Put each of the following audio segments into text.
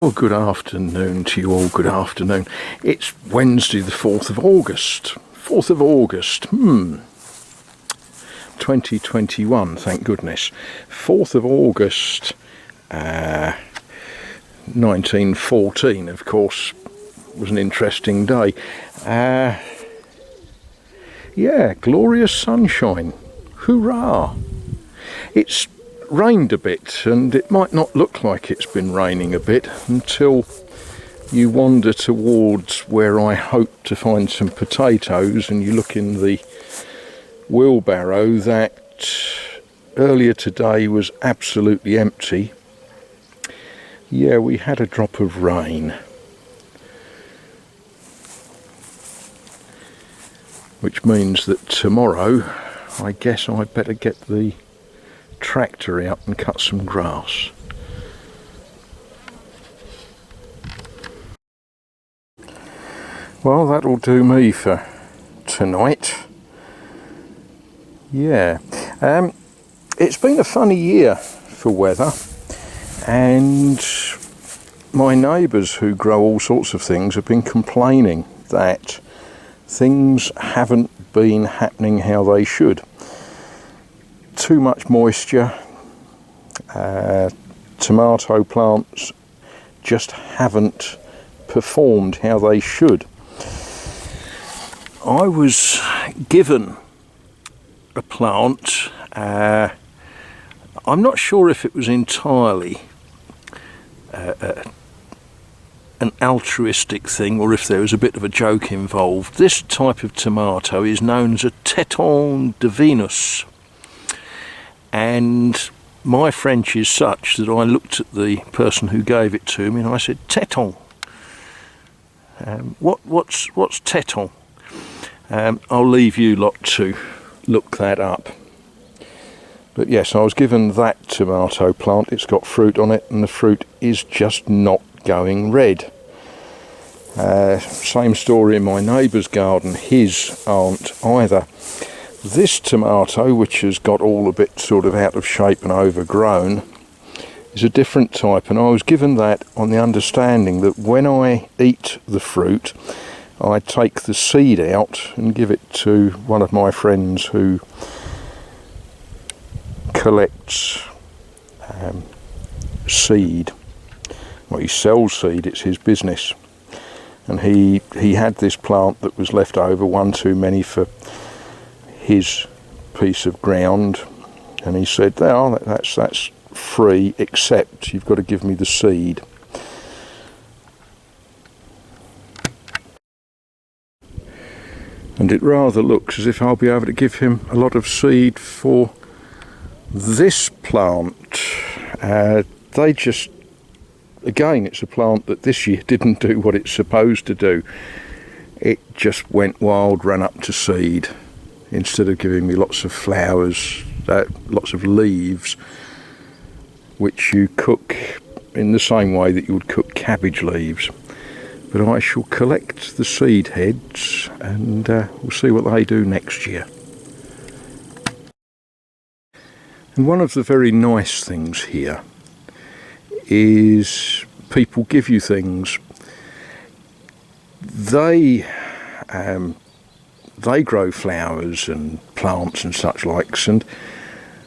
Well, good afternoon to you all, good afternoon. It's Wednesday the 4th of August. 4th of August, 2021, thank goodness. 4th of August, 1914, of course, was an interesting day. Yeah, glorious sunshine, hurrah. It's rained a bit, and it might not look like it's been raining a bit until you wander towards where I hope to find some potatoes, and you look in the wheelbarrow that earlier today was absolutely empty. Yeah, we had a drop of rain, which means that tomorrow I guess I'd better get the tractor out and cut some grass. Well, that'll do me for tonight. Yeah, it's been a funny year for weather, and my neighbours who grow all sorts of things have been complaining that things haven't been happening how they should. Too much moisture, tomato plants just haven't performed how they should. I was given a plant, I'm not sure if it was entirely an altruistic thing or if there was a bit of a joke involved. This type of tomato is known as a Téton de Venus. And my French is such that I looked at the person who gave it to me and I said, Téton. What's Téton? I'll leave you lot to look that up. But yes, I was given that tomato plant. It's got fruit on it, and the fruit is just not going red. Same story in my neighbour's garden. His aren't either. This tomato, which has got all a bit sort of out of shape and overgrown, is a different type, and I was given that on the understanding that when I eat the fruit, I take the seed out and give it to one of my friends who collects seed. Well, he sells seed, it's his business. And he had this plant that was left over, one too many for his piece of ground, and he said, "Oh, that's free, except you've got to give me the seed." And it rather looks as if I'll be able to give him a lot of seed for this plant. They just, again, it's a plant that this year didn't do what it's supposed to do. It just went wild, ran up to seed. Instead of giving me lots of flowers, lots of leaves, which you cook in the same way that you would cook cabbage leaves. But I shall collect the seed heads, and we'll see what they do next year. And one of the very nice things here is people give you things. They grow flowers and plants and such likes, and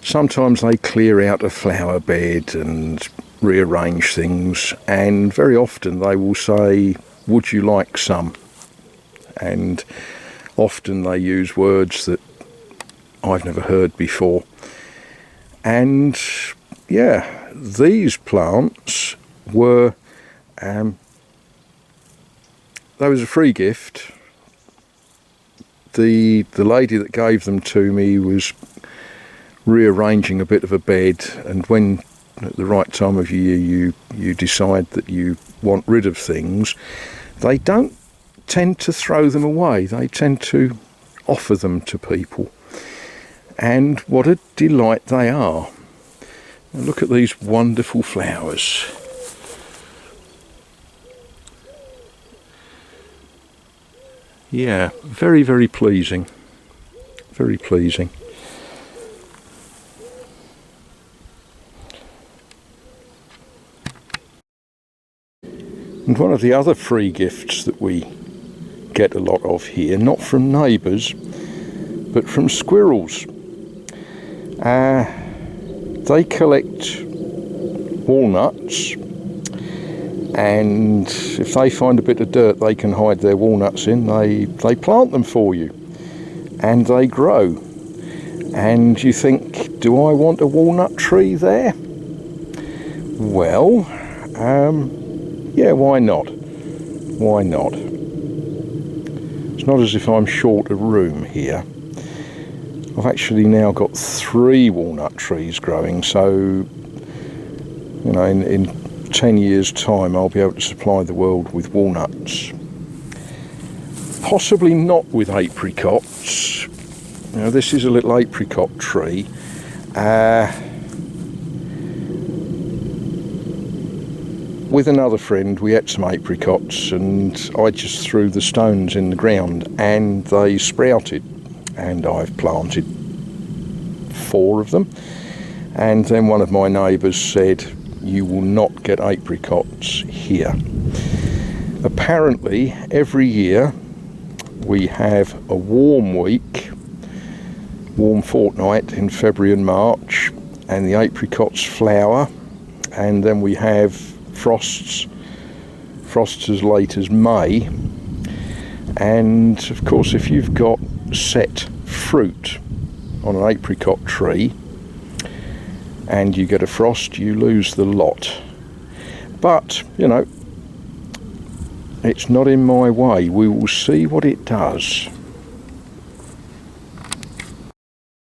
sometimes they clear out a flower bed and rearrange things, and very often they will say, "Would you like some?" And often they use words that I've never heard before. And yeah, these plants were there was a free gift. The lady that gave them to me was rearranging a bit of a bed, and when at the right time of year you decide that you want rid of things, they don't tend to throw them away. They tend to offer them to people, and what a delight they are. Now look at these wonderful flowers. Yeah, very, very pleasing. Very pleasing. And one of the other free gifts that we get a lot of here, not from neighbours, but from squirrels. They collect walnuts, and if they find a bit of dirt they can hide their walnuts in, they plant them for you, and they grow. And you think, do I want a walnut tree there? Well, yeah, why not? Why not? It's not as if I'm short of room here. I've actually now got 3 walnut trees growing, so you know, in 10 years' time I'll be able to supply the world with walnuts. Possibly not with apricots. Now, this is a little apricot tree. With another friend we ate some apricots, and I just threw the stones in the ground and they sprouted, and I've planted 4 of them. And then one of my neighbours said, you will not get apricots here. Apparently every year we have a warm week, warm fortnight in February and March, and the apricots flower, and then we have frosts as late as May. And of course, if you've got set fruit on an apricot tree and you get a frost, you lose the lot. But you know, it's not in my way. We will see what it does.